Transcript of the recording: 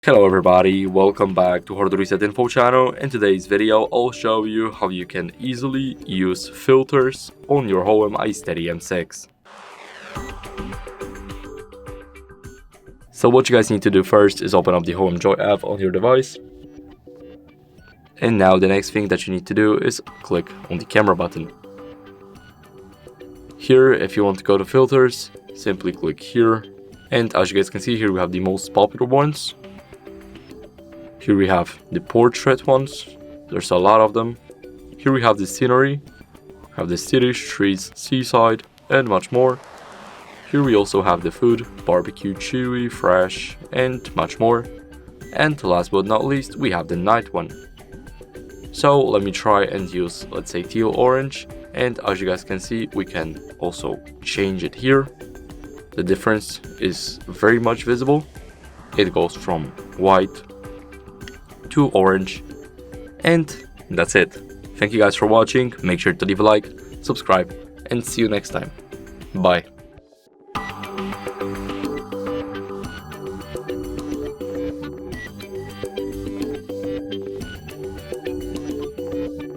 Hello everybody, welcome back to HardReset.Info channel. In today's video, I'll show you how you can easily use filters on your Hohem iSteady M6. So what you guys need to do first is open up the Hohem Joy app on your device. And now the next thing that you need to do is click on the camera button. Here, if you want to go to filters, simply click here. And as you guys can see here, we have the most popular ones. Here we have the portrait ones, there's a lot of them. Here we have the scenery, we have the cities, trees, seaside, and much more. Here we also have the food, barbecue, chewy, fresh, and much more. And last but not least, we have the night one. So let me try and use, let's say, Teal Orange. And as you guys can see, we can also change it here. The difference is very much visible. It goes from white to orange, and that's it. Thank you guys for watching. Make sure to leave a like, subscribe, and see you next time. Bye.